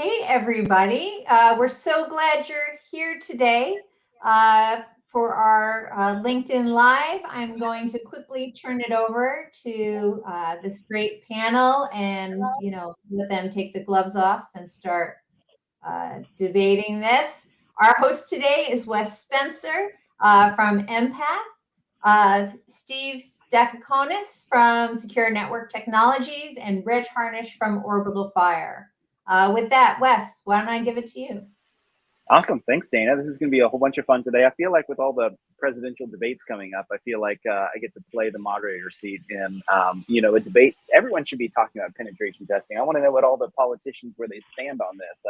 Hey, everybody. We're so glad you're here today for our LinkedIn Live. I'm going to quickly turn it over to this great panel and, let them take the gloves off and start debating this. Our host today is Wes Spencer from Empath, Steve Stakakonis from Secure Network Technologies, and Reg Harnish from OrbitalFire. With that, Wes, why don't I give it to you? Awesome. Thanks, Dana. This is going to be a whole bunch of fun today. I feel like with all the presidential debates coming up, I feel like I get to play the moderator seat in, a debate. Everyone should be talking about penetration testing. I want to know what all the politicians, where they stand on this.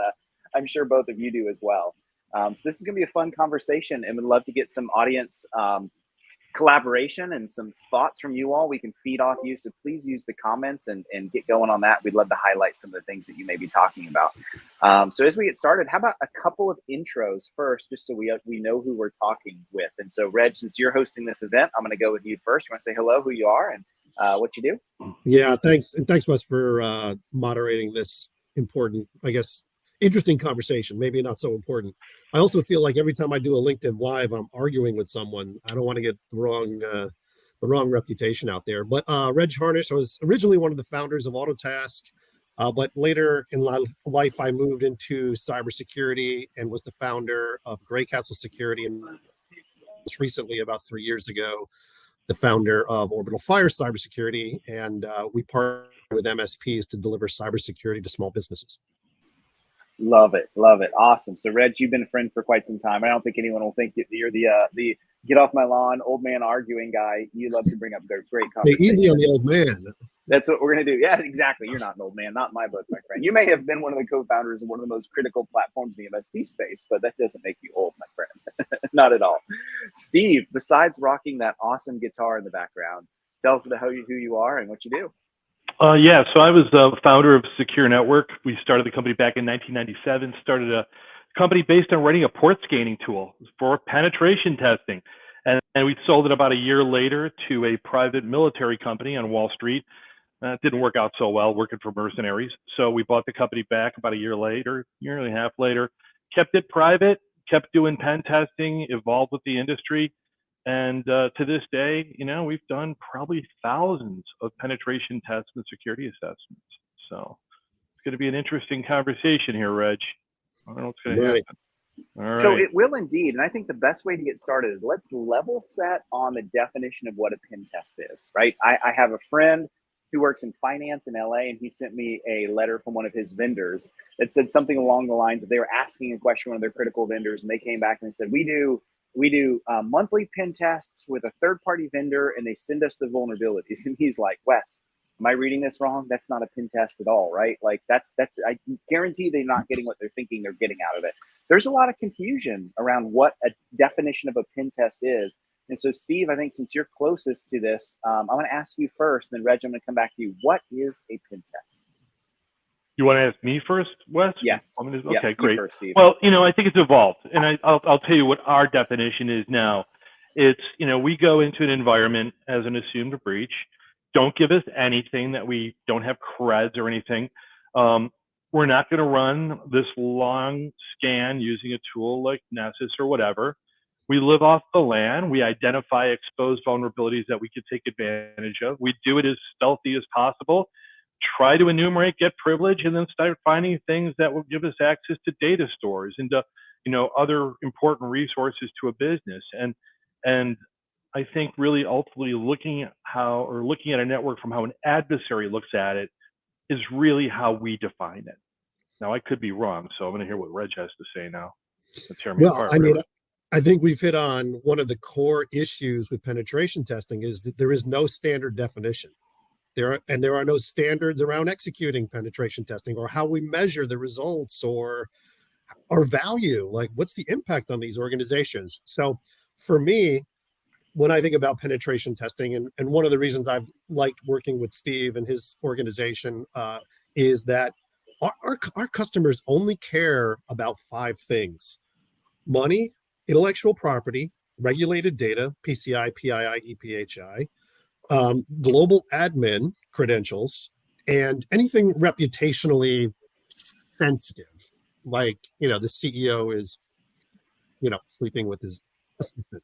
I'm sure both of you do as well. So this is going to be a fun conversation, and we'd love to get some audience collaboration and some thoughts from you all. We can feed off you, so please use the comments and get going on that. We'd love to highlight some of the things that you may be talking about. So as we get started, how about a couple of intros first, just so we know who we're talking with. And so, Reg, since you're hosting this event, I'm going to go with you first. You want to say hello, who you are, and what you do? Yeah, thanks. And thanks, Wes, for moderating this important, interesting conversation. Maybe not so important. I also feel like every time I do a LinkedIn Live, I'm arguing with someone. I don't want to get the wrong reputation out there. But Reg Harnish, I was originally one of the founders of Autotask, but later in life, I moved into cybersecurity and was the founder of Grey Castle Security, and most recently, about 3 years ago, the founder of OrbitalFire Cybersecurity, and we partner with MSPs to deliver cybersecurity to small businesses. Love it. Awesome. So, Reg, you've been a friend for quite some time. I don't think anyone will think that you're the get off my lawn, old man arguing guy. You love to bring up great conversations. Easy on the old man. That's what we're going to do. Yeah, exactly. You're not an old man, not in my book, my friend. You may have been one of the co-founders of one of the most critical platforms in the MSP space, but that doesn't make you old, my friend. Not at all. Steve, besides rocking that awesome guitar in the background, tell us about who you are and what you do. So I was the founder of Secure Network. We started the company back in 1997, started a company based on writing a port scanning tool for penetration testing. And we sold it about a year later to a private military company on Wall Street. It didn't work out so well, working for mercenaries. So we bought the company back about a year and a half later, kept it private, kept doing pen testing, evolved with the industry. And to this day, we've done probably thousands of penetration tests and security assessments. So it's going to be an interesting conversation here, Reg. I don't know what's going to happen. All right. So it will indeed. And I think the best way to get started is let's level set on the definition of what a pen test is, right? I have a friend who works in finance in LA, and he sent me a letter from one of his vendors that said something along the lines of they were asking a question, one of their critical vendors, and they came back and they said, we do monthly pen tests with a third-party vendor, and they send us the vulnerabilities. And he's like, Wes, am I reading this wrong? That's not a pen test at all, right? Like that's I guarantee they're not getting what they're thinking they're getting out of it. There's a lot of confusion around what a definition of a pen test is. And so, Steve, I think since you're closest to this, I'm going to ask you first, and then Reg, I'm going to come back to you. What is a pen test? You want to ask me first, Wes? Yes. Okay, great. First, well, I think it's evolved, and I'll tell you what our definition is now. It's, we go into an environment as an assumed breach. Don't give us anything that we don't have creds or anything. We're not going to run this long scan using a tool like Nessus or whatever. We live off the LAN. We identify exposed vulnerabilities that we could take advantage of. We do it as stealthy as possible. Try to enumerate, get privilege, and then start finding things that will give us access to data stores and to, other important resources to a business. And I think really ultimately looking at a network from how an adversary looks at it is really how we define it. Now I could be wrong, so I'm going to hear what Reg has to say now. Let's hear me apart. I think we've hit on one of the core issues with penetration testing is that there is no standard definition. There are no standards around executing penetration testing or how we measure the results or our value. Like, what's the impact on these organizations? So for me, when I think about penetration testing, and one of the reasons I've liked working with Steve and his organization is that our customers only care about 5 things: money, intellectual property, regulated data, PCI, PII, EPHI, global admin credentials, and anything reputationally sensitive. like, the CEO is, sleeping with his assistant.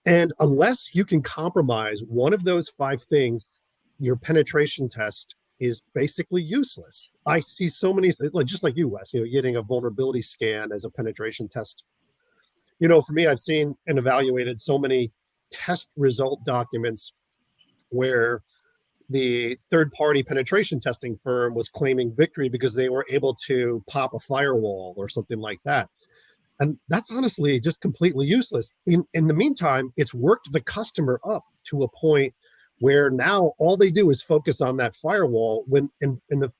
And unless you can compromise one of those 5 things, your penetration test is basically useless. I see so many, just like you, Wes, getting a vulnerability scan as a penetration test. For me, I've seen and evaluated so many test result documents where the third-party penetration testing firm was claiming victory because they were able to pop a firewall or something like that. And that's honestly just completely useless. In the meantime, it's worked the customer up to a point where now all they do is focus on that firewall and the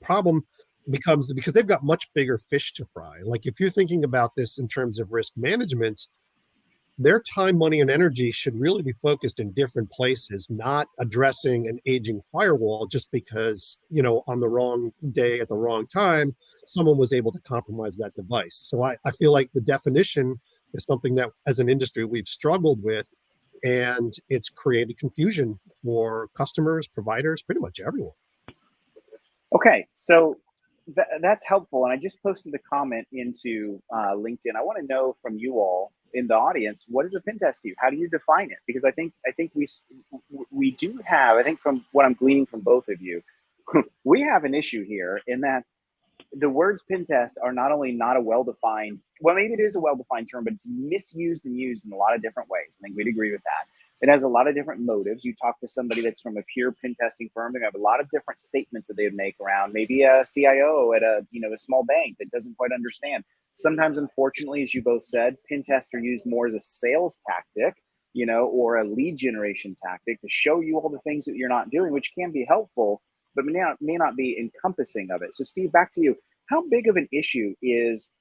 problem becomes because they've got much bigger fish to fry. Like if you're thinking about this in terms of risk management, their time, money, and energy should really be focused in different places, not addressing an aging firewall just because, on the wrong day at the wrong time, someone was able to compromise that device. So I feel like the definition is something that as an industry we've struggled with, and it's created confusion for customers, providers, pretty much everyone. Okay, so that's helpful. And I just posted the comment into LinkedIn. I want to know from you all in the audience, what is a pen test to you? How do you define it? Because I think we do have, I think from what I'm gleaning from both of you, we have an issue here in that the words pen test are not only not a well-defined, well, maybe it is a well-defined term, but it's misused and used in a lot of different ways. I think we'd agree with that. It has a lot of different motives. You talk to somebody that's from a pure pen testing firm, they have a lot of different statements that they would make around maybe a CIO at a small bank that doesn't quite understand. Sometimes, unfortunately, as you both said, pen tests are used more as a sales tactic, or a lead generation tactic to show you all the things that you're not doing, which can be helpful, but may not be encompassing of it. So Steve, back to you. How big of an issue is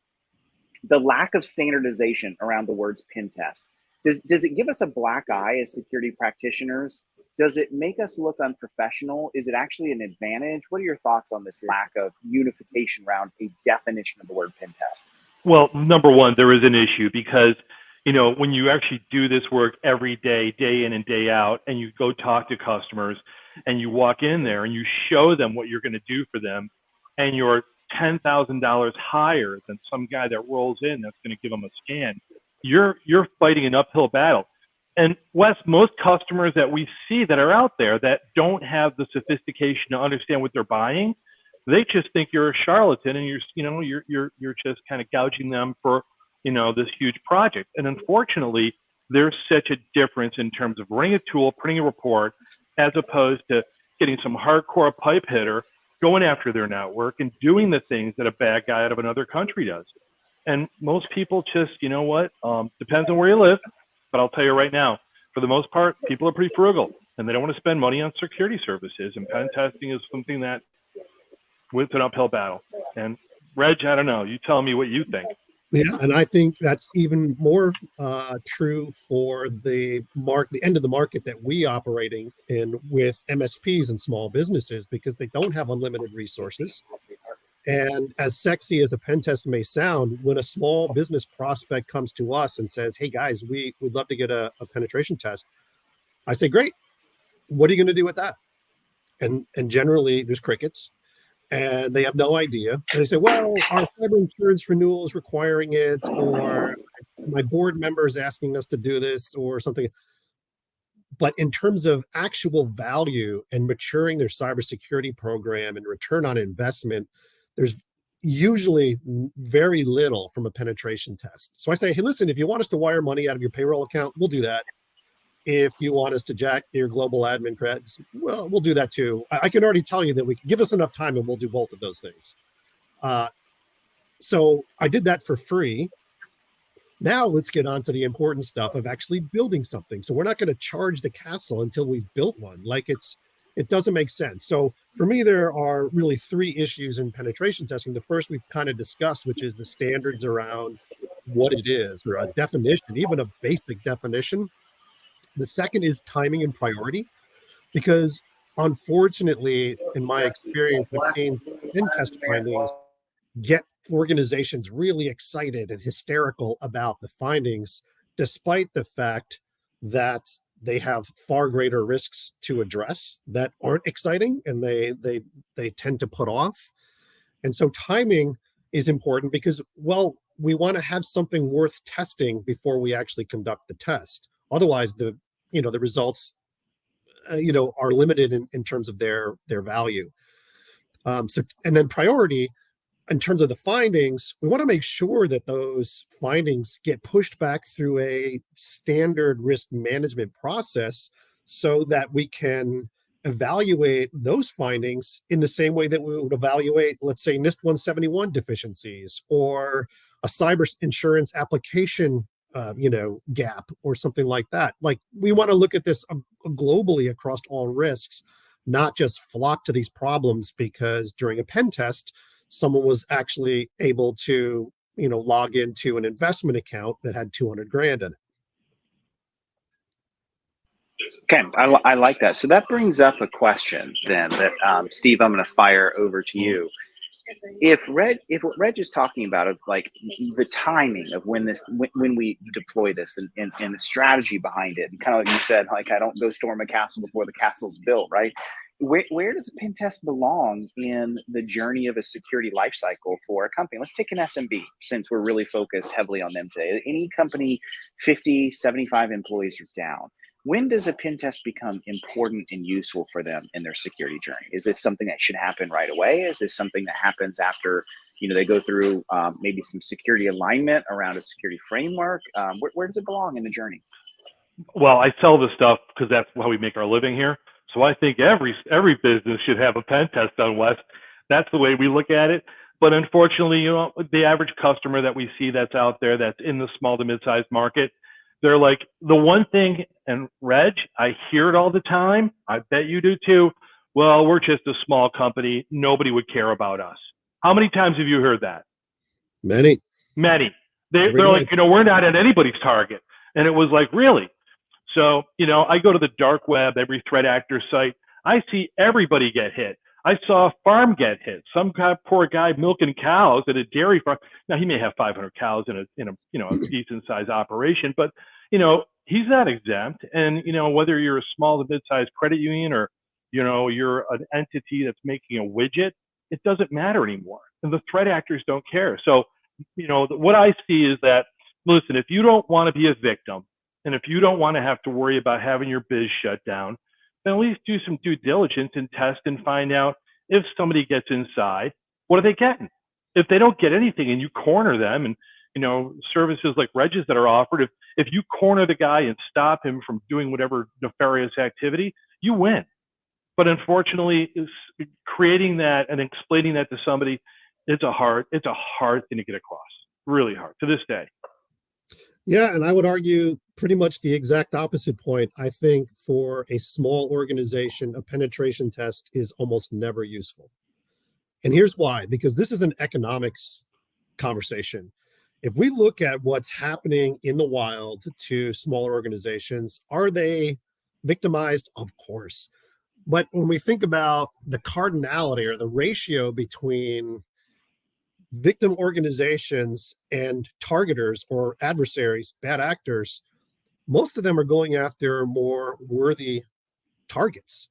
the lack of standardization around the words pen test? Does it give us a black eye as security practitioners? Does it make us look unprofessional? Is it actually an advantage? What are your thoughts on this lack of unification around a definition of the word pen test? Well, number one, there is an issue because, when you actually do this work every day, day in and day out, and you go talk to customers and you walk in there and you show them what you're going to do for them, and you're $10,000 higher than some guy that rolls in that's going to give them a scan, you're fighting an uphill battle. And Wes, most customers that we see that are out there that don't have the sophistication to understand what they're buying, they just think you're a charlatan and you're just kind of gouging them for this huge project. And unfortunately, there's such a difference in terms of running a tool, printing a report, as opposed to getting some hardcore pipe hitter going after their network and doing the things that a bad guy out of another country does. And most people just, depends on where you live, but I'll tell you right now, for the most part, people are pretty frugal and they don't want to spend money on security services, and pen testing is something that with an uphill battle. And Reg, I don't know, you tell me what you think. Yeah, and I think that's even more true for the end of the market that we operating in with MSPs and small businesses, because they don't have unlimited resources. And as sexy as a pen test may sound, when a small business prospect comes to us and says, "Hey guys, we'd love to get a penetration test," I say, "Great. What are you going to do with that?" And generally there's crickets. And they have no idea. And they say, "Well, our cyber insurance renewal is requiring it, or my board member is asking us to do this," or something. But in terms of actual value and maturing their cybersecurity program and return on investment, there's usually very little from a penetration test. So I say, "Hey, listen, if you want us to wire money out of your payroll account, we'll do that. If you want us to jack your global admin creds, well, we'll do that too. I can already tell you that we can give us enough time and we'll do both of those things." So I did that for free. Now let's get on to the important stuff of actually building something. So we're not going to charge the castle until we've built one. It doesn't make sense. So for me, there are really 3 issues in penetration testing. The first we've kind of discussed, which is the standards around what it is, or a definition, even a basic definition. The second is timing and priority, because unfortunately, in my experience, I've seen pen test findings get organizations really excited and hysterical about the findings, despite the fact that they have far greater risks to address that aren't exciting, and they tend to put off. And so timing is important because, well, we want to have something worth testing before we actually conduct the test. Otherwise, the results, are limited in terms of their value. And then priority, in terms of the findings, we want to make sure that those findings get pushed back through a standard risk management process so that we can evaluate those findings in the same way that we would evaluate, let's say, NIST 171 deficiencies or a cyber insurance application gap or something like that. Like, we want to look at this globally across all risks, not just flock to these problems because during a pen test, someone was actually able to, log into an investment account that had 200 grand in it. Okay, I like that. So that brings up a question then that, Steve, I'm going to fire over to you. If what Reg is talking about, of like the timing of when we deploy this and the strategy behind it, and kind of like you said, like, I don't go storm a castle before the castle's built, right? Where does a pen test belong in the journey of a security lifecycle for a company? Let's take an SMB, since we're really focused heavily on them today. Any company 50, 75 employees or down. When does a pen test become important and useful for them in their security journey? Is this something that should happen right away? Is this something that happens after they go through maybe some security alignment around a security framework? Where does it belong in the journey? Well, I sell this stuff because that's how we make our living here. So I think every business should have a pen test done, Wes. That's the way we look at it. But unfortunately, the average customer that we see that's out there that's in the small to mid-sized market, they're like, the one thing, and Reg, I hear it all the time, I bet you do too, well, we're just a small company, nobody would care about us. How many times have you heard that? Many. They're like, we're not at anybody's target. And it was like, really? So, I go to the dark web, every threat actor site, I see everybody get hit. I saw a farm get hit. Some poor guy milking cows at a dairy farm. Now, he may have 500 cows in a decent sized operation, but he's not exempt. And whether you're a small to mid-sized credit union or you're an entity that's making a widget, it doesn't matter anymore. And the threat actors don't care. So what I see is that, listen, if you don't want to be a victim, and if you don't want to have to worry about having your biz shut down, then at least do some due diligence and test and find out if somebody gets inside, what are they getting? If they don't get anything and you corner them, and services like Reg's that are offered, if you corner the guy and stop him from doing whatever nefarious activity, you win. But unfortunately, creating that and explaining that to somebody, it's a hard thing to get across. Really hard to this day. Yeah, and I would argue pretty much the exact opposite point. I think for a small organization, a penetration test is almost never useful. And here's why, because this is an economics conversation. If we look at what's happening in the wild to smaller organizations, are they victimized? Of course. But when we think about the cardinality or the ratio between victim organizations and targeters or adversaries, bad actors, most of them are going after more worthy targets.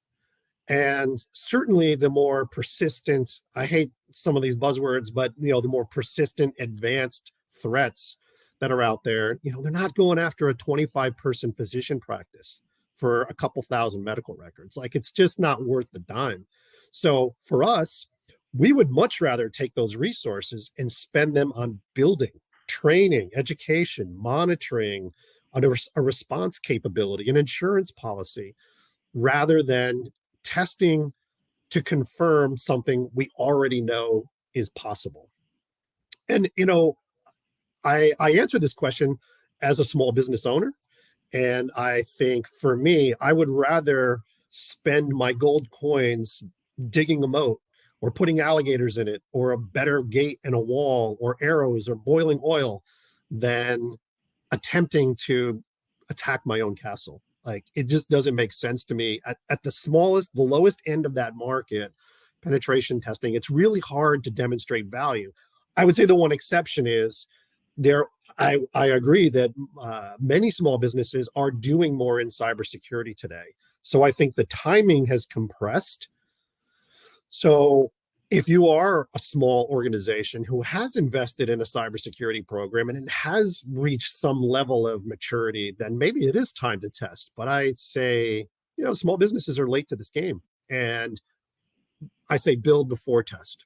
And certainly the more persistent, I hate some of these buzzwords, but the more persistent, advanced threats that are out there, they're not going after a 25-person physician practice for a couple thousand medical records. Like, it's just not worth the dime. So for us, we would much rather take those resources and spend them on building, training, education, monitoring, a response capability, an insurance policy, rather than testing to confirm something we already know is possible. And, I answer this question as a small business owner. And I think for me, I would rather spend my gold coins digging a moat or putting alligators in it, or a better gate and a wall, or arrows or boiling oil, than attempting to attack my own castle. Like, it just doesn't make sense to me. At the lowest end of that market, penetration testing, it's really hard to demonstrate value. I would say the one exception is I agree that many small businesses are doing more in cybersecurity today. So I think the timing has compressed. So if you are a small organization who has invested in a cybersecurity program and it has reached some level of maturity, then maybe it is time to test. But I say, small businesses are late to this game. And I say build before test.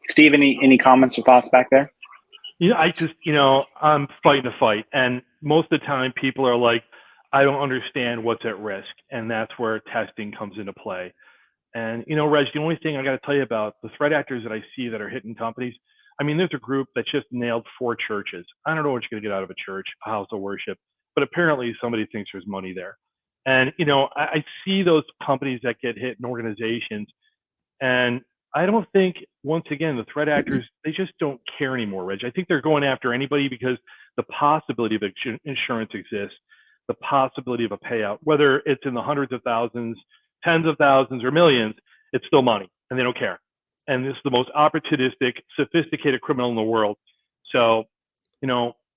Steve, any comments or thoughts back there? I'm fighting a fight. And most of the time people are like, I don't understand what's at risk. And that's where testing comes into play. And, Reg, the only thing I got to tell you about the threat actors that I see that are hitting companies, there's a group that just nailed 4 churches. I don't know what you're going to get out of a church, a house of worship, but apparently somebody thinks there's money there. And, I see those companies that get hit in organizations. And I don't think, once again, the threat actors, they just don't care anymore, Reg. I think they're going after anybody because the possibility of insurance exists, the possibility of a payout, whether it's in the hundreds of thousands, tens of thousands, or millions, it's still money, and they don't care. And this is the most opportunistic, sophisticated criminal in the world. So,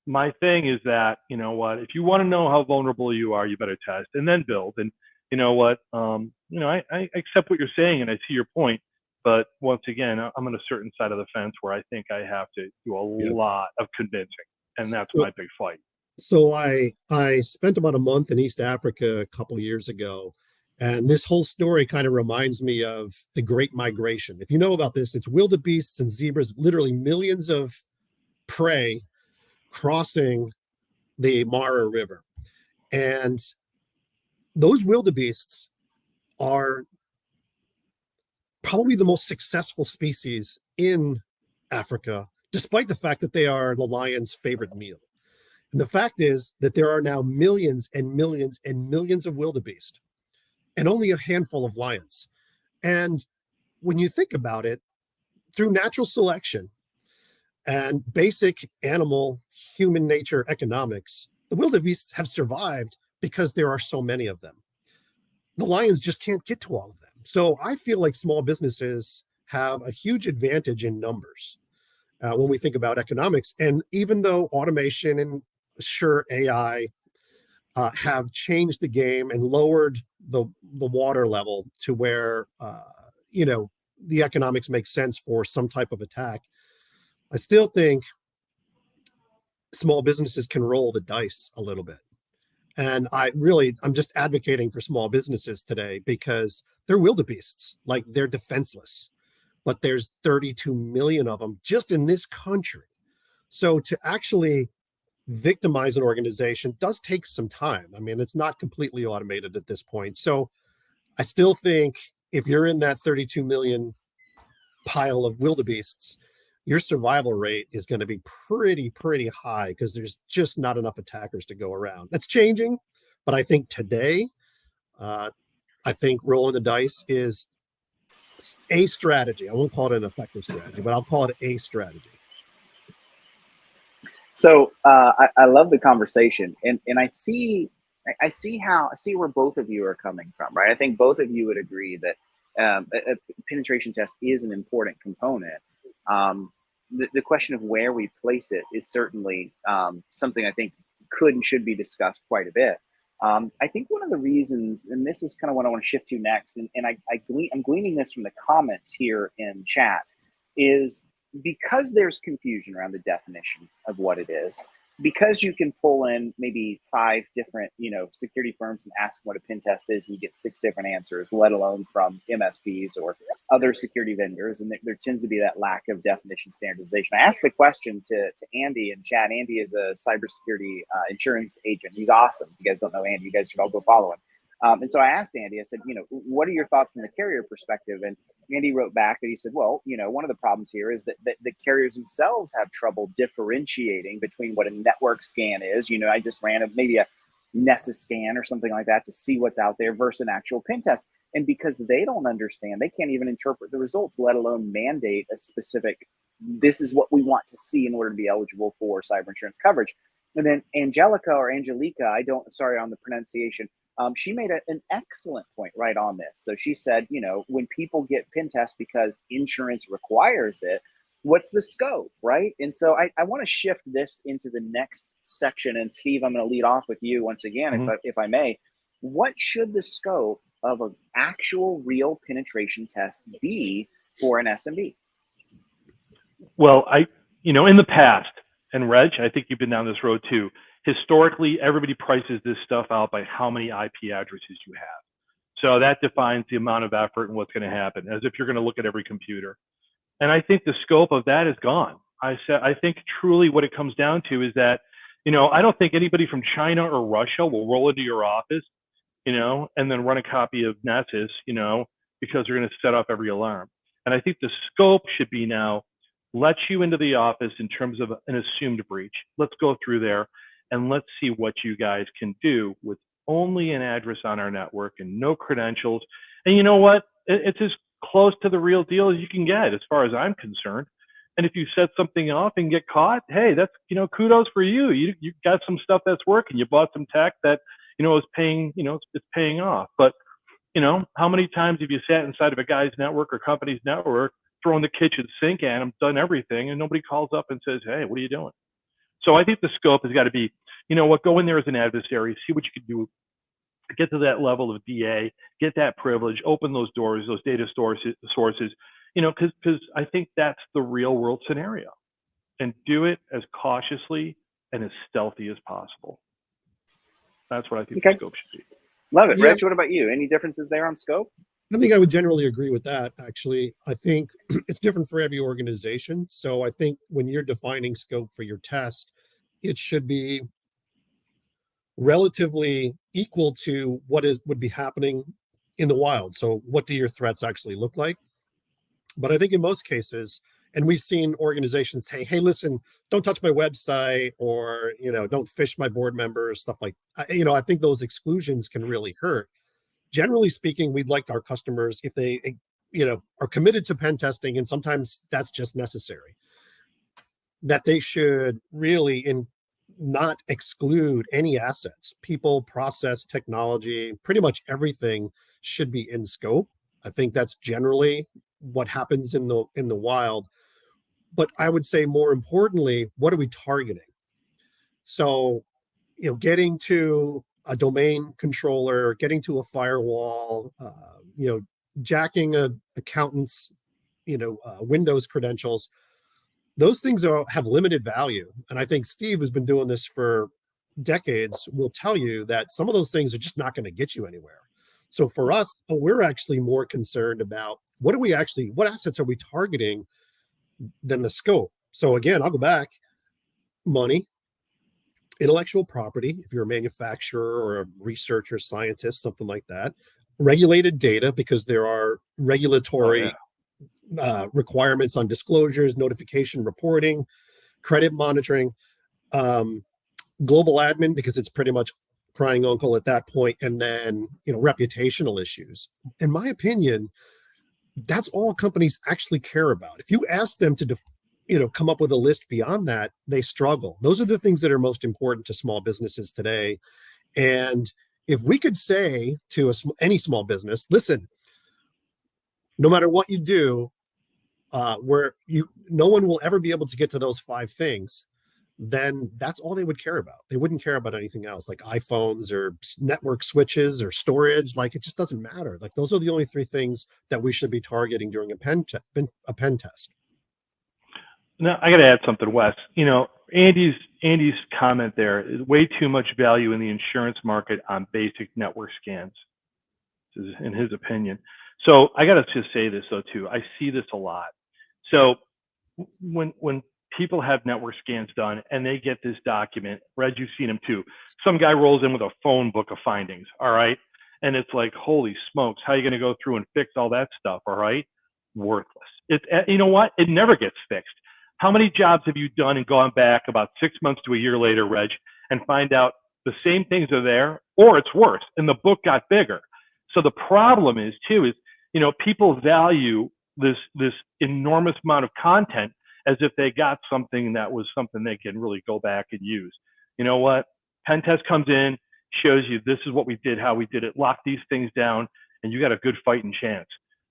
my thing is that, if you want to know how vulnerable you are, you better test and then build. And I accept what you're saying and I see your point. But once again, I'm on a certain side of the fence where I think I have to do a lot of convincing. And that's my big fight. So I spent about a month in East Africa a couple years ago. And this whole story kind of reminds me of the Great Migration. If you know about this, it's wildebeests and zebras, literally millions of prey crossing the Mara River. And those wildebeests are probably the most successful species in Africa, despite the fact that they are the lion's favorite meal. And the fact is that there are now millions and millions and millions of wildebeest and only a handful of lions. And when you think about it, through natural selection and basic animal human nature economics, the wildebeests have survived because there are so many of them. The lions just can't get to all of them. So I feel like small businesses have a huge advantage in numbers when we think about economics. And even though automation and AI have changed the game and lowered the water level to where the economics make sense for some type of attack, I still think small businesses can roll the dice a little bit. And I'm just advocating for small businesses today because they're wildebeests, like they're defenseless, but there's 32 million of them just in this country. So to actually victimize an organization does take some time. It's not completely automated at this point. So I still think if you're in that 32 million pile of wildebeests, your survival rate is going to be pretty high because there's just not enough attackers to go around. That's changing, but I think today, I think rolling the dice is a strategy. I won't call it an effective strategy, but I'll call it a strategy. So I love the conversation, and I see where both of you are coming from, right? I think both of you would agree that a penetration test is an important component. The question of where we place it is certainly something I think could and should be discussed quite a bit. I think one of the reasons, and this is kind of what I want to shift to next, and I'm gleaning this from the comments here in chat, is because there's confusion around the definition of what it is, because you can pull in maybe 5 different, security firms and ask what a pen test is, and you get 6 different answers, let alone from MSPs or other security vendors. And there tends to be that lack of definition standardization. I asked the question to Andy in chat. Andy is a cybersecurity insurance agent. He's awesome. If you guys don't know Andy, you guys should all go follow him. And so I asked Andy, I said, what are your thoughts from the carrier perspective? And Andy wrote back that he said, well, one of the problems here is that the carriers themselves have trouble differentiating between what a network scan is. I just ran maybe a Nessus scan or something like that to see what's out there versus an actual pen test. And because they don't understand, they can't even interpret the results, let alone mandate a specific, this is what we want to see in order to be eligible for cyber insurance coverage. And then Angelica sorry on the pronunciation, she made an excellent point right on this. So she said, when people get pen tests because insurance requires it, what's the scope, right? And so I want to shift this into the next section. And Steve, I'm going to lead off with you once again, if I may. What should the scope of an actual real penetration test be for an SMB? Well, in the past, and Reg, I think you've been down this road too. Historically, everybody prices this stuff out by how many IP addresses you have. So that defines the amount of effort and what's going to happen, as if you're going to look at every computer. And I think the scope of that is gone. I think truly what it comes down to is that, I don't think anybody from China or Russia will roll into your office, and then run a copy of Nessus, because they're going to set off every alarm. And I think the scope should be now, let you into the office in terms of an assumed breach. Let's go through there and let's see what you guys can do with only an address on our network and no credentials. And you know what? It's as close to the real deal as you can get, as far as I'm concerned. And if you set something off and get caught, hey, that's, kudos for you. You got some stuff that's working. You bought some tech that, is paying, it's paying off. But, how many times have you sat inside of a guy's network or company's network, throwing the kitchen sink at them, done everything, and nobody calls up and says, hey, what are you doing? So I think the scope has got to be, go in there as an adversary, see what you can do, get to that level of DA, get that privilege, open those doors, those data sources, because I think that's the real world scenario, and do it as cautiously and as stealthy as possible. That's what I think the scope should be. Love it. Yeah. Rich, what about you? Any differences there on scope? I think I would generally agree with that, actually. I think it's different for every organization. So I think when you're defining scope for your test, it should be relatively equal to what would be happening in the wild. So what do your threats actually look like? But I think in most cases, and we've seen organizations say, hey, listen, don't touch my website, or, don't phish my board members, stuff like, I think those exclusions can really hurt. Generally speaking, we'd like our customers, if they, are committed to pen testing, and sometimes that's just necessary, that they should really not exclude any assets, people, process, technology, pretty much everything should be in scope. I think that's generally what happens in the wild. But I would say more importantly, what are we targeting? So, getting to a domain controller, getting to a firewall, jacking a accountant's, Windows credentials, those things have limited value. And I think Steve, who's been doing this for decades, will tell you that some of those things are just not going to get you anywhere. So for us, we're actually more concerned about what assets are we targeting than the scope. So again, I'll go back: money, intellectual property, if you're a manufacturer or a researcher, scientist, something like that; regulated data, because there are regulatory requirements on disclosures, notification, reporting, credit monitoring; global admin, because it's pretty much crying uncle at that point; and then reputational issues. In my opinion, that's all companies actually care about. If you ask them to come up with a list beyond that, they struggle. Those are the things that are most important to small businesses today. And if we could say to any small business, listen, no matter what you do, no one will ever be able to get to those 5 things, then that's all they would care about. They wouldn't care about anything else, like iPhones or network switches or storage. Like, it just doesn't matter. Like, those are the only 3 things that we should be targeting during a pen test. Now, I got to add something, Wes. Andy's comment there is way too much value in the insurance market on basic network scans, in his opinion. So I got to just say this, though, too. I see this a lot. So when people have network scans done and they get this document, Reg, you've seen them too. Some guy rolls in with a phone book of findings, all right? And it's like, holy smokes, how are you going to go through and fix all that stuff, all right? Worthless. You know what? It never gets fixed. How many jobs have you done and gone back about 6 months to a year later, Reg, and find out the same things are there, or it's worse, and the book got bigger? So the problem is, too, people value this enormous amount of content as if they got something that was something they can really go back and use. You know what? Pen test comes in, shows you this is what we did, how we did it, lock these things down, and you got a good fighting chance.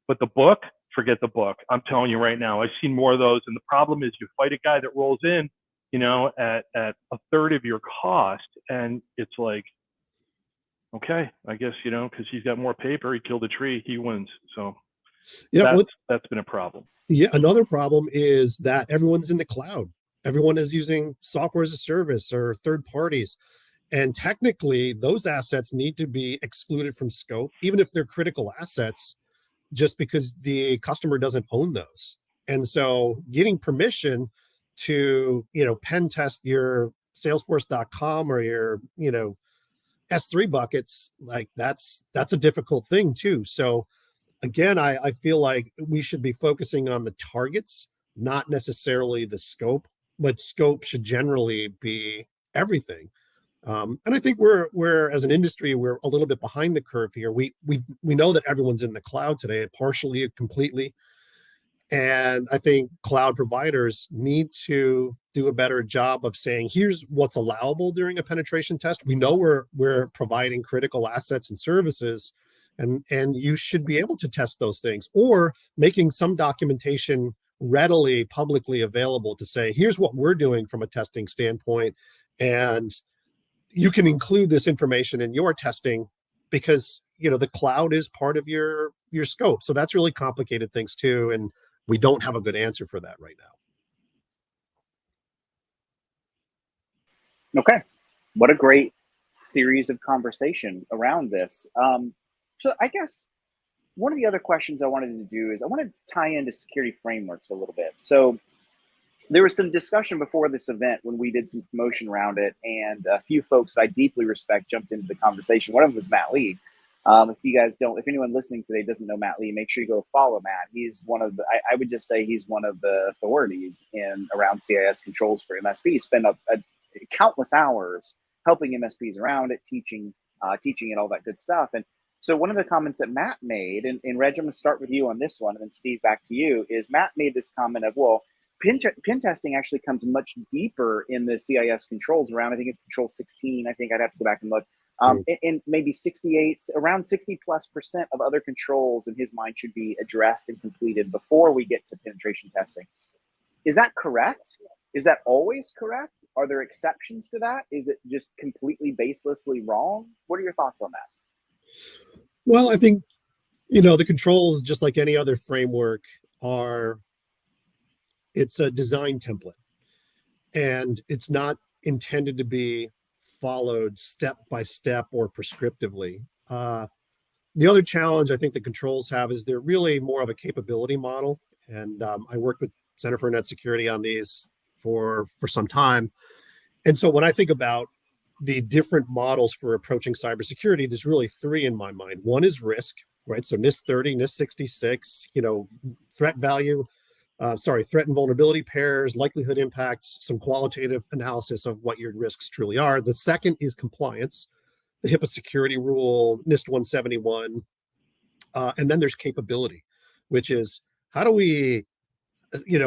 But the book, forget the book. I'm telling you right now, I've seen more of those. And the problem is, you fight a guy that rolls in, at a third of your cost, and it's like, okay, I guess, because he's got more paper, he killed a tree, he wins. So Yeah, that's been a problem. yeah. Another problem is that everyone's in the cloud. Everyone is using software as a service or third parties. And technically, those assets need to be excluded from scope, even if they're critical assets, just because the customer doesn't own those. And so getting permission to, pen test your salesforce.com or your, S3 buckets, like that's a difficult thing too. So again, I feel like we should be focusing on the targets, not necessarily the scope, but scope should generally be everything. And I think we're as an industry, we're a little bit behind the curve here. We know that everyone's in the cloud today, partially, completely. And I think cloud providers need to do a better job of saying, here's what's allowable during a penetration test. We know we're providing critical assets and services, and you should be able to test those things, or making some documentation readily publicly available to say, here's what we're doing from a testing standpoint. And you can include this information in your testing because the cloud is part of your scope. So that's really complicated things too, and we don't have a good answer for that right now. Okay, what a great series of conversation around this. So I guess one of the other questions I wanted to do is I wanted to tie into security frameworks a little bit. So there was some discussion before this event when we did some promotion around it, and a few folks that I deeply respect jumped into the conversation. One of them was Matt Lee. If anyone listening today doesn't know Matt Lee, make sure you go follow Matt. He's one of the, I would just say he's one of the authorities around CIS controls for MSPs. He spent countless hours helping MSPs around it, teaching it, all that good stuff. And so one of the comments that Matt made, and Reg, I'm going to start with you on this one, and then Steve, back to you, is Matt made this comment of, well, pen testing actually comes much deeper in the CIS controls around, I think it's control 16. I think I'd have to go back and look. And maybe 68, around 60+% of other controls in his mind should be addressed and completed before we get to penetration testing. Is that correct? Is that always correct? Are there exceptions to that? Is it just completely baselessly wrong? What are your thoughts on that? Well, I think, the controls, just like any other framework, it's a design template, and it's not intended to be followed step by step or prescriptively. The other challenge I think the controls have is they're really more of a capability model. And I worked with Center for Net Security on these for some time. And so when I think about the different models for approaching cybersecurity, there's really three in my mind. One is risk, right? So NIST 30, NIST 66, threat value, threat and vulnerability pairs, likelihood impacts, some qualitative analysis of what your risks truly are. The second is compliance, the HIPAA security rule, NIST 171. And then there's capability, which is how do we,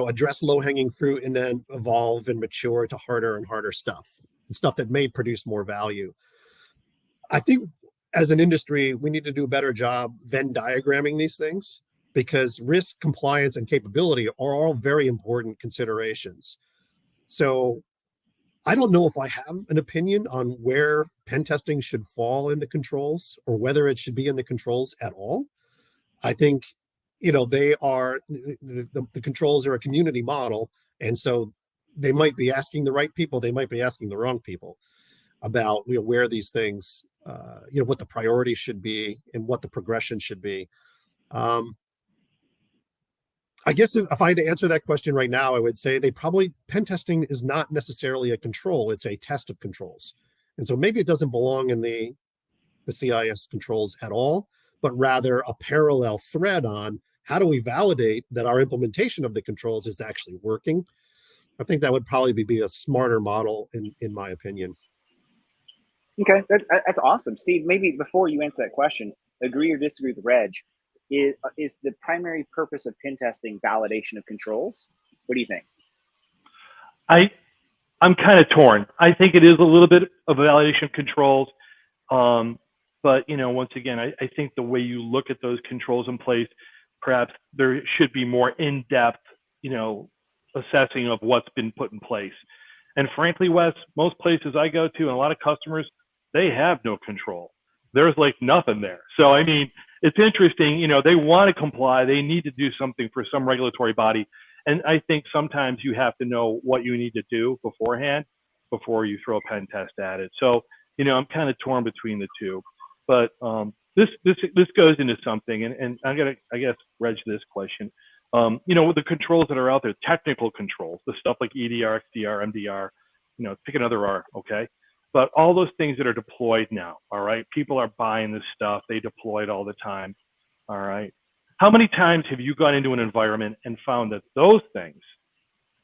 address low-hanging fruit and then evolve and mature to harder and harder stuff, and stuff that may produce more value. I think as an industry, we need to do a better job Venn diagramming these things, because risk, compliance, and capability are all very important considerations. So I don't know if I have an opinion on where pen testing should fall in the controls or whether it should be in the controls at all. I think, they are, the controls are a community model. And so they might be asking the right people, they might be asking the wrong people about, where these things, what the priorities should be and what the progression should be. I guess if I had to answer that question right now, I would say pen testing is not necessarily a control, it's a test of controls. And so maybe it doesn't belong in the CIS controls at all, but rather a parallel thread on how do we validate that our implementation of the controls is actually working. I think that would probably be a smarter model in my opinion. Okay, that's awesome. Steve, maybe before you answer that question, agree or disagree with Reg, is the primary purpose of pen testing validation of controls? What do you think? I'm kind of torn. I think it is a little bit of a validation of controls. But, once again, I think the way you look at those controls in place, perhaps there should be more in-depth, assessing of what's been put in place. And frankly, Wes, most places I go to and a lot of customers, they have no control. there's like nothing there. So, I mean, it's interesting, they want to comply. They need to do something for some regulatory body. And I think sometimes you have to know what you need to do beforehand before you throw a pen test at it. So, I'm kind of torn between the two. But this goes into something, and I'm gonna, I guess, Reg, this question. With the controls that are out there, technical controls, the stuff like EDR, XDR, MDR, pick another R, okay? But all those things that are deployed now, all right? People are buying this stuff. They deploy it all the time, all right? How many times have you gone into an environment and found that those things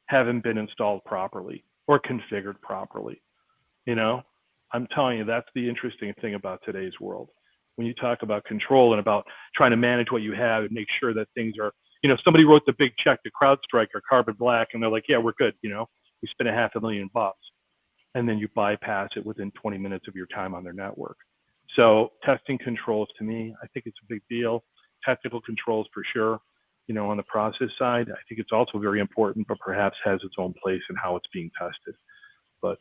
haven't been installed properly or configured properly? I'm telling you, that's the interesting thing about today's world. When you talk about control and about trying to manage what you have and make sure that things are, somebody wrote the big check to CrowdStrike or Carbon Black, and they're like, yeah, we're good. We spent $500,000, and then you bypass it within 20 minutes of your time on their network. So testing controls, to me, I think it's a big deal. Technical controls for sure. On the process side, I think it's also very important, but perhaps has its own place in how it's being tested. But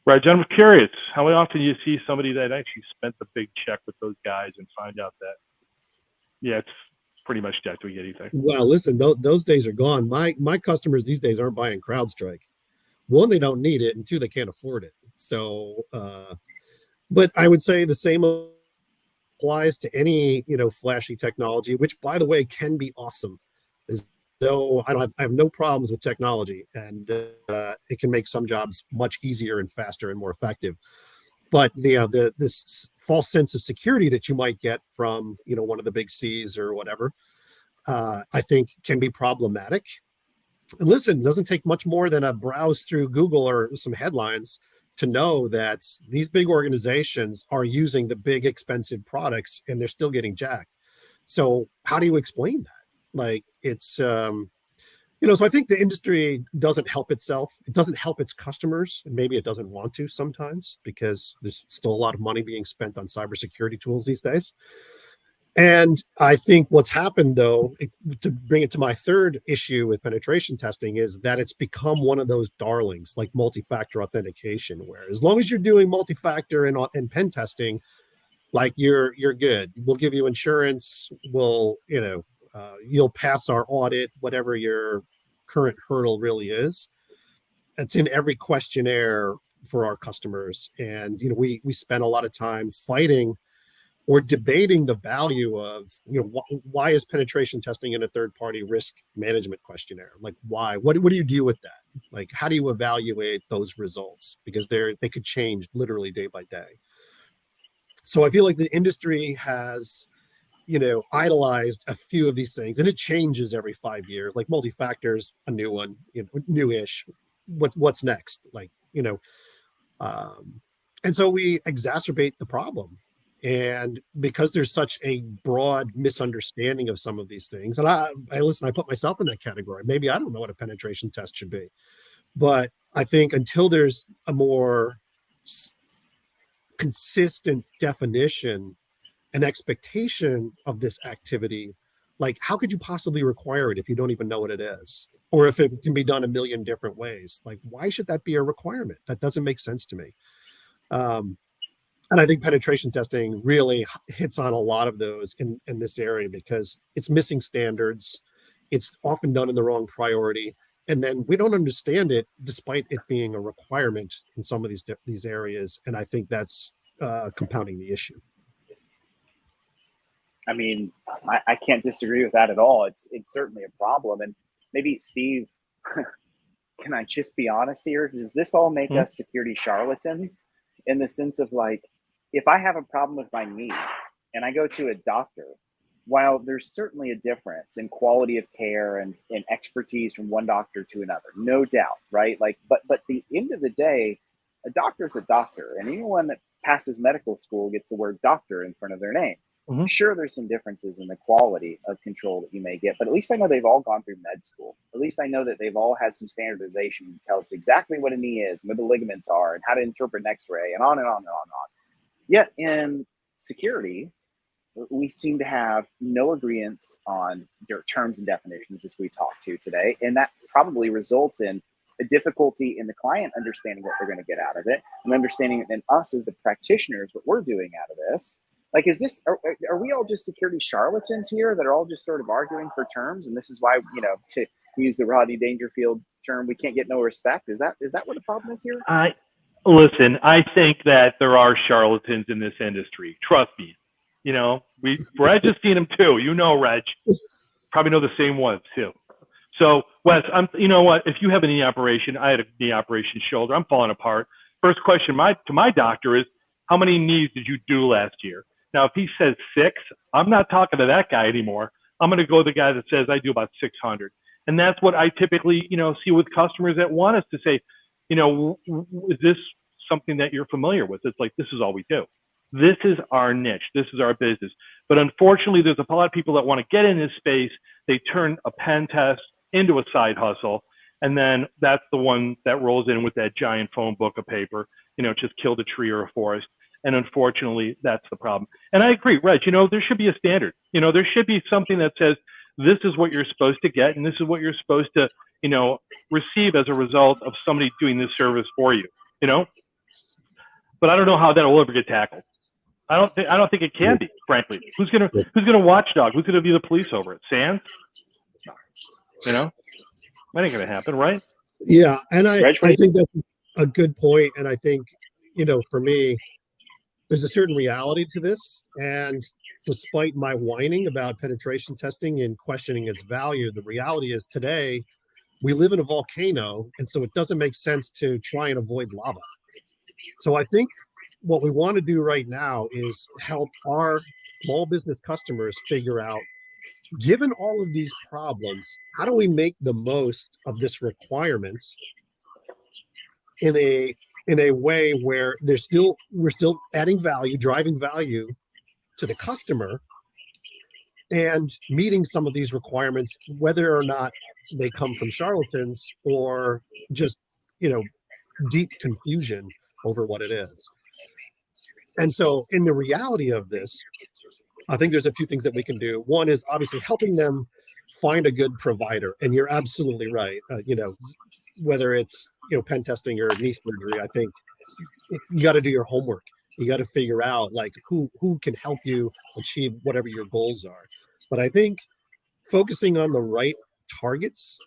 Reg, I'm curious, how often do you see somebody that actually spent the big check with those guys and find out that, yeah, it's pretty much dead to anything? Well, listen, those days are gone. My customers these days aren't buying CrowdStrike. One, they don't need it, and two, they can't afford it. So, but I would say the same applies to any flashy technology, which, by the way, can be awesome. I have no problems with technology, and it can make some jobs much easier and faster and more effective. But this false sense of security that you might get from one of the big C's or whatever, I think can be problematic. And listen, it doesn't take much more than a browse through Google or some headlines to know that these big organizations are using the big expensive products and they're still getting jacked. So how do you explain that? Like it's, so I think the industry doesn't help itself. It doesn't help its customers. And maybe it doesn't want to sometimes because there's still a lot of money being spent on cybersecurity tools these days. And I think what's happened, though, to bring it to my third issue with penetration testing, is that it's become one of those darlings like multi-factor authentication, where as long as you're doing multi-factor and pen testing, like you're good. We'll give you insurance. You'll pass our audit, whatever your current hurdle really is. It's in every questionnaire for our customers, and we spend a lot of time fighting or debating the value of, why is penetration testing in a third-party risk management questionnaire? Like, why? What do you do with that? Like, how do you evaluate those results? Because they could change literally day by day. So I feel like the industry has, idolized a few of these things, and it changes every 5 years. Like multi-factors, a new one, newish. What's next? Like, and so we exacerbate the problem. And because there's such a broad misunderstanding of some of these things, and I put myself in that category. Maybe I don't know what a penetration test should be, but I think until there's a more consistent definition and expectation of this activity, like how could you possibly require it if you don't even know what it is? Or if it can be done a million different ways? Like, why should that be a requirement? That doesn't make sense to me. And I think penetration testing really hits on a lot of those in this area because it's missing standards. It's often done in the wrong priority. And then we don't understand it despite it being a requirement in some of these areas. And I think that's compounding the issue. I mean, I can't disagree with that at all. It's certainly a problem. And maybe, Steve, can I just be honest here? Does this all make us security charlatans in the sense of, like, if I have a problem with my knee and I go to a doctor, while there's certainly a difference in quality of care and expertise from one doctor to another, no doubt, right? Like, but at the end of the day, a doctor's a doctor, and anyone that passes medical school gets the word doctor in front of their name. Mm-hmm. Sure, there's some differences in the quality of control that you may get, but at least I know they've all gone through med school. At least I know that they've all had some standardization to tell us exactly what a knee is, where the ligaments are, and how to interpret an X-ray, and on and on and on and on. Yet in security, we seem to have no agreements on their terms and definitions, as we talked to today, and that probably results in a difficulty in the client understanding what they're going to get out of it, and understanding it in us as the practitioners, what we're doing out of this. Like, is this, are we all just security charlatans here that are all just sort of arguing for terms? And this is why, to use the Rodney Dangerfield term, we can't get no respect. Is that what the problem is here? Listen, I think that there are charlatans in this industry. Trust me. Reg has seen them too. Reg. Probably know the same ones too. So, Wes, you know what? If you have a knee operation, I had a knee operation shoulder. I'm falling apart. First question to my doctor is, how many knees did you do last year? Now, if he says 6, I'm not talking to that guy anymore. I'm going to go to the guy that says I do about 600. And that's what I typically, see with customers that want us to say, is this something that you're familiar with? It's like, this is all we do. This is our niche. This is our business. But unfortunately, there's a lot of people that want to get in this space. They turn a pen test into a side hustle. And then that's the one that rolls in with that giant phone book of paper, just killed a tree or a forest. And unfortunately, that's the problem. And I agree, Reg, there should be a standard. There should be something that says, this is what you're supposed to get, and this is what you're supposed to, receive as a result of somebody doing this service for you, But I don't know how that will ever get tackled. I don't think it can be, frankly. Who's gonna watchdog? Who's gonna be the police over it? Sands? That ain't gonna happen, right? Yeah, and I think that's a good point. And I think, for me, there's a certain reality to this. And despite my whining about penetration testing and questioning its value, the reality is today we live in a volcano, and so it doesn't make sense to try and avoid lava. So I think what we want to do right now is help our small business customers figure out, given all of these problems, how do we make the most of this requirement in a way where we're still adding value, driving value to the customer, and meeting some of these requirements, whether or not they come from charlatans or just, deep confusion over what it is. And so in the reality of this, I think there's a few things that we can do. One is obviously helping them find a good provider. And you're absolutely right. Whether it's, pen testing or knee surgery, I think you got to do your homework. You got to figure out like who can help you achieve whatever your goals are. But I think focusing on the right targets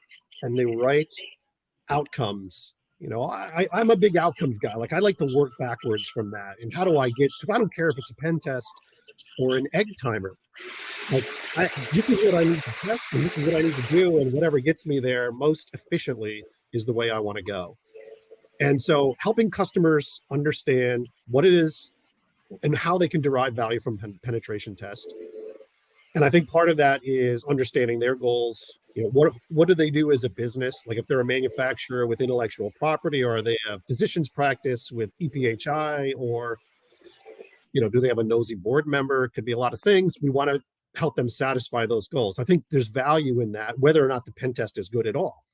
and the right outcomes, I'm a big outcomes guy. Like I like to work backwards from that. And how do I get, because I don't care if it's a pen test or an egg timer. Like this is what I need to test and this is what I need to do. And whatever gets me there most efficiently is the way I want to go. And so helping customers understand what it is and how they can derive value from penetration test. And I think part of that is understanding their goals. What do they do as a business? Like if they're a manufacturer with intellectual property, or are they a physician's practice with EPHI, or, do they have a nosy board member? It could be a lot of things. We want to help them satisfy those goals. I think there's value in that, whether or not the pen test is good at all.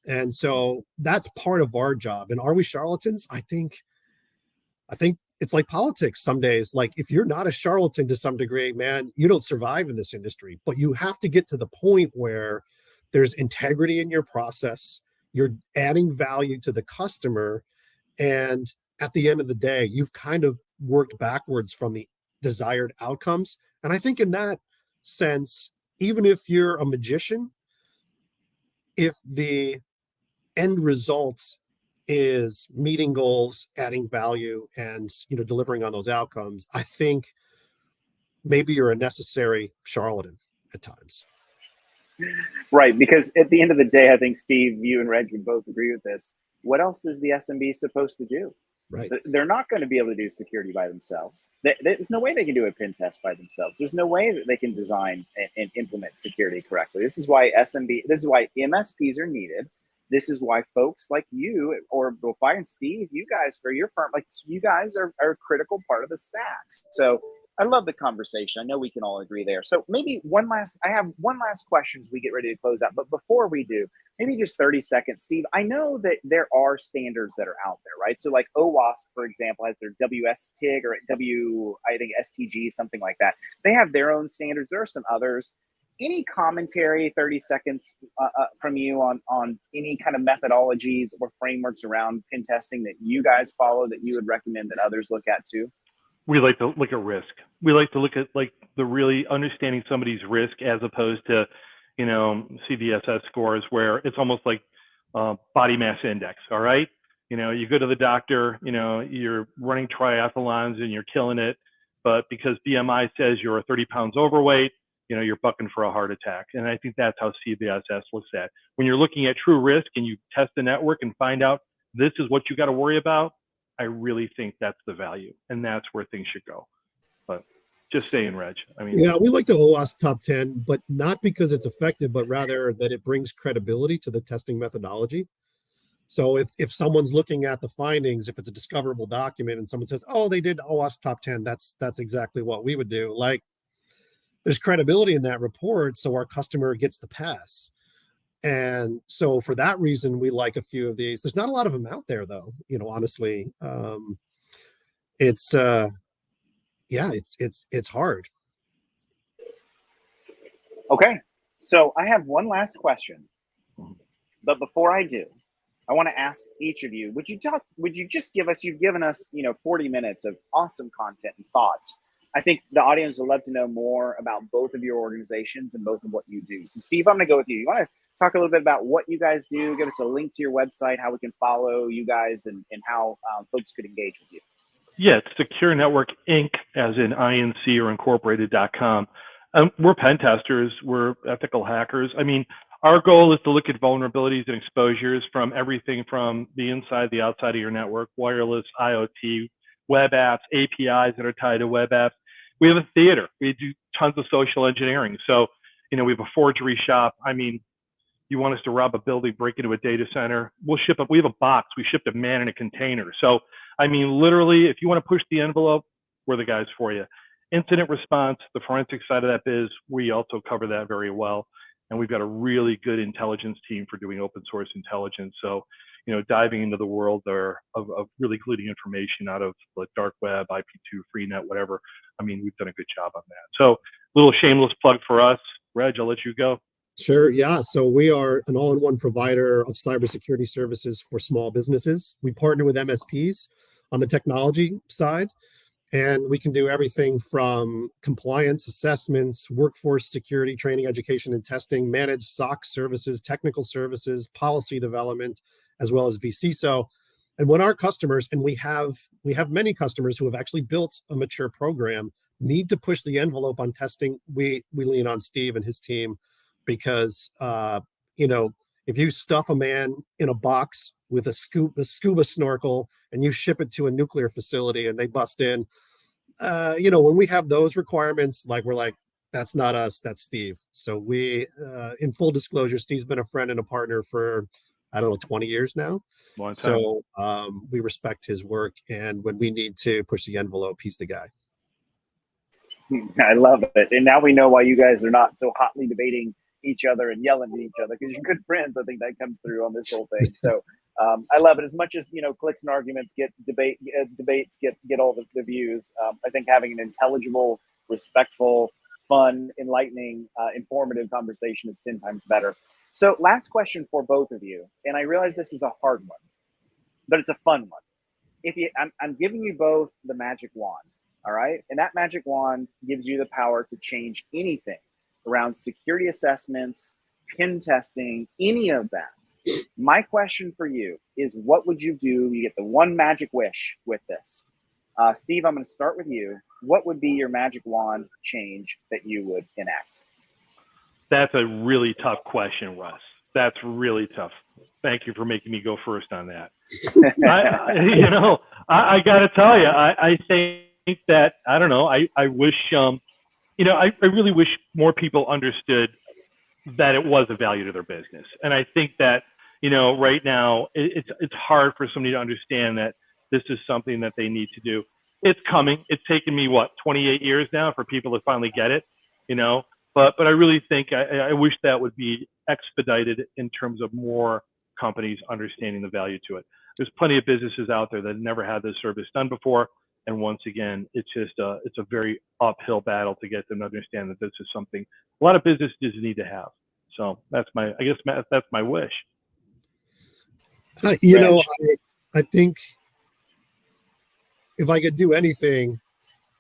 And so that's part of our job. And are we charlatans? I think it's like politics some days. Like if you're not a charlatan to some degree, man, you don't survive in this industry. But you have to get to the point where there's integrity in your process. You're adding value to the customer. And at the end of the day, you've kind of worked backwards from the desired outcomes. And I think in that sense, even if you're a magician, if the end result is meeting goals, adding value, and delivering on those outcomes, I think maybe you're a necessary charlatan at times. Right, because at the end of the day, I think Steve, you and Reg would both agree with this. What else is the SMB supposed to do? Right. They're not going to be able to do security by themselves. There's no way they can do a pen test by themselves. There's no way that they can design and implement security correctly. This is why MSPs are needed. This is why folks like you or OrbitalFire and Steve, you guys for your firm, like you guys are a critical part of the stack. So I love the conversation. I know we can all agree there. So maybe I have one last question as we get ready to close out. But before we do, maybe just 30 seconds, Steve, I know that there are standards that are out there, right? So like OWASP, for example, has their WSTIG or I think STG, something like that. They have their own standards. There are some others. any commentary, 30 seconds from you on any kind of methodologies or frameworks around pen testing that you guys follow that you would recommend that others look at too? We like to look at risk. We like to look at like the really understanding somebody's risk as opposed to, CVSS scores where it's almost like body mass index. All right. You go to the doctor, you're running triathlons and you're killing it. But because BMI says you're 30 pounds overweight, you're bucking for a heart attack. And I think that's how CVSS looks at. When you're looking at true risk and you test the network and find out this is what you got to worry about, I really think that's the value. And that's where things should go. But just saying, Reg. Yeah, we like the OWASP top 10, but not because it's effective, but rather that it brings credibility to the testing methodology. So if someone's looking at the findings, if it's a discoverable document and someone says, oh, they did OWASP top 10, that's exactly what we would do. Like, there's credibility in that report, so our customer gets the pass. And so for that reason, we like a few of these. There's not a lot of them out there, though. Honestly, it's hard. Okay, so I have one last question, but before I do, I want to ask each of you: Would you just give us? You've given us, 40 minutes of awesome content and thoughts. I think the audience would love to know more about both of your organizations and both of what you do. So, Steve, I'm going to go with you. You want to talk a little bit about what you guys do? Give us a link to your website, how we can follow you guys, and how folks could engage with you. Yeah, it's Secure Network Inc., as in INC or incorporated.com. We're pen testers. We're ethical hackers. Our goal is to look at vulnerabilities and exposures from everything from the inside, the outside of your network, wireless, IoT, web apps, APIs that are tied to web apps. We have a theater. We do tons of social engineering. So, we have a forgery shop. You want us to rob a building, break into a data center, we'll ship up. We have a box. We ship a man in a container. So, literally, if you want to push the envelope, we're the guys for you. Incident response, the forensic side of that biz, we also cover that very well. And we've got a really good intelligence team for doing open source intelligence. So, diving into the world of really including information out of the dark web, IP2, Freenet, whatever. We've done a good job on that. So, little shameless plug for us. Reg, I'll let you go. Sure. Yeah. So we are an all-in-one provider of cybersecurity services for small businesses. We partner with MSPs on the technology side, and we can do everything from compliance assessments, workforce security, training, education, and testing, managed SOC services, technical services, policy development, as well as vCISO. And when our customers, and we have many customers who have actually built a mature program, need to push the envelope on testing, we lean on Steve and his team. Because, if you stuff a man in a box with a scuba snorkel and you ship it to a nuclear facility and they bust in, when we have those requirements, we're like, that's not us, that's Steve. So we, in full disclosure, Steve's been a friend and a partner for, 20 years now. Long time. So we respect his work. And when we need to push the envelope, he's the guy. I love it. And now we know why you guys are not so hotly debating each other and yelling at each other, because you're good friends. I think that comes through on this whole thing. So I love it. As much as clicks and arguments get debates get all the views. I think having an intelligible, respectful, fun, enlightening, informative conversation is 10 times better. So last question for both of you, and I realize this is a hard one, but it's a fun one. I'm giving you both the magic wand, all right, and that magic wand gives you the power to change anything around security assessments, pen testing, any of that. My question for you is, what would you do? You get the one magic wish with this. Steve, I'm going to start with you. What would be your magic wand change that you would enact? That's a really tough question, Russ. That's really tough. Thank you for making me go first on that. I got to tell you, I think that, I wish, I really wish more people understood that it was a value to their business. And I think that, right now it's hard for somebody to understand that this is something that they need to do. It's coming. It's taken me 28 years now for people to finally get it, but I really think I wish that would be expedited in terms of more companies understanding the value to it. There's plenty of businesses out there that never had this service done before. And once again, it's a very uphill battle to get them to understand that this is something a lot of businesses need to have. So that's that's my wish. You know, I think if I could do anything,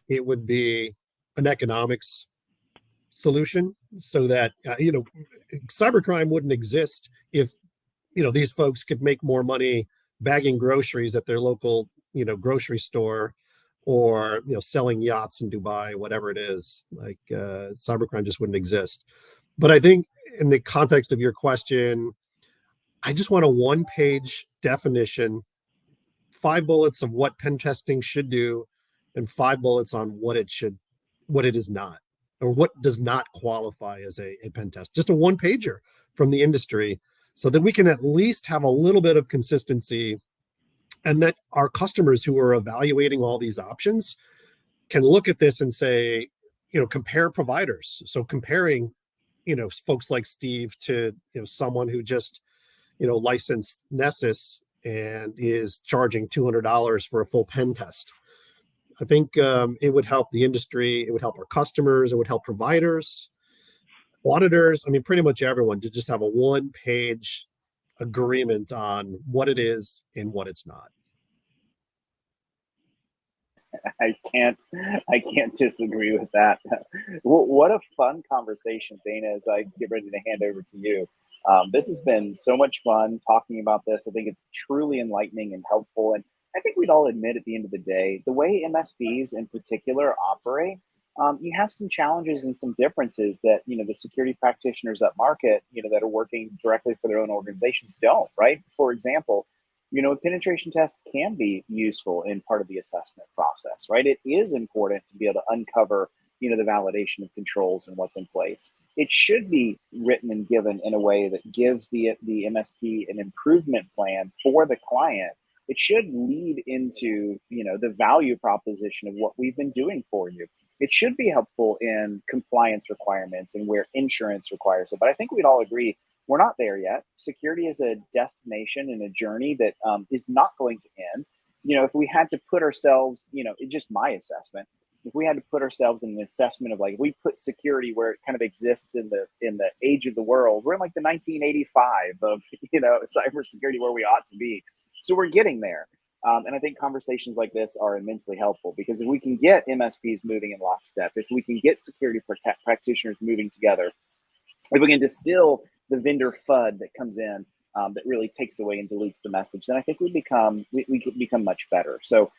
it would be an economics solution, so that cybercrime wouldn't exist if these folks could make more money bagging groceries at their local grocery store, or selling yachts in Dubai, whatever it is. Like cybercrime just wouldn't exist. But I think in the context of your question, I just want a one-page definition, 5 bullets of what pen testing should do, and 5 bullets on what it is not, or what does not qualify as a pen test. Just a one-pager from the industry, so that we can at least have a little bit of consistency, and that our customers who are evaluating all these options can look at this and say, compare providers. So comparing, folks like Steve to, someone who just, licensed Nessus and is charging $200 for a full pen test. I think it would help the industry. It would help our customers. It would help providers, auditors. I mean, pretty much everyone, to just have a one-page agreement on what it is and what it's not. I can't disagree with that. What a fun conversation, Dana, as I get ready to hand over to you. This has been so much fun talking about this. I think it's truly enlightening and helpful. And I think we'd all admit at the end of the day, the way MSPs in particular operate, you have some challenges and some differences that, the security practitioners up market, that are working directly for their own organizations don't, right? For example, a penetration test can be useful in part of the assessment process, right? It is important to be able to uncover, the validation of controls and what's in place. It should be written and given in a way that gives the MSP an improvement plan for the client. It should lead into, the value proposition of what we've been doing for you. It should be helpful in compliance requirements and where insurance requires it. But I think we'd all agree we're not there yet. Security is a destination and a journey that is not going to end. If we had to put ourselves, just my assessment, if we had to put ourselves in an assessment of if we put security where it kind of exists in the age of the world, we're in the 1985 of, cybersecurity, where we ought to be. So we're getting there. And I think conversations like this are immensely helpful, because if we can get MSPs moving in lockstep, if we can get security practitioners moving together, if we can distill the vendor FUD that comes in, that really takes away and dilutes the message, then I think we could become much better. So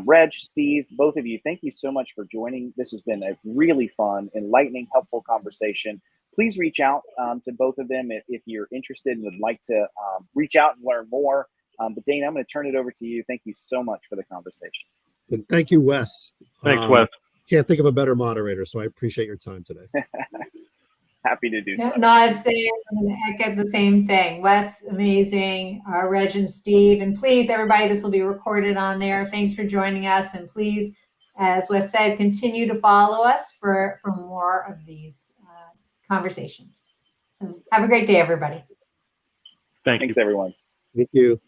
Reg, Steve, both of you, thank you so much for joining. This has been a really fun, enlightening, helpful conversation. Please reach out to both of them if you're interested and would like to reach out and learn more. But Dana, I'm going to turn it over to you. Thank you so much for the conversation. And thank you, Wes. Thanks, Wes. Can't think of a better moderator, so I appreciate your time today. Happy to do so. No, I'd say I get the same thing. Wes, amazing. Reg and Steve. And please, everybody, this will be recorded on there. Thanks for joining us. And please, as Wes said, continue to follow us for more of these conversations. So have a great day, everybody. Thanks, everyone. Thank you.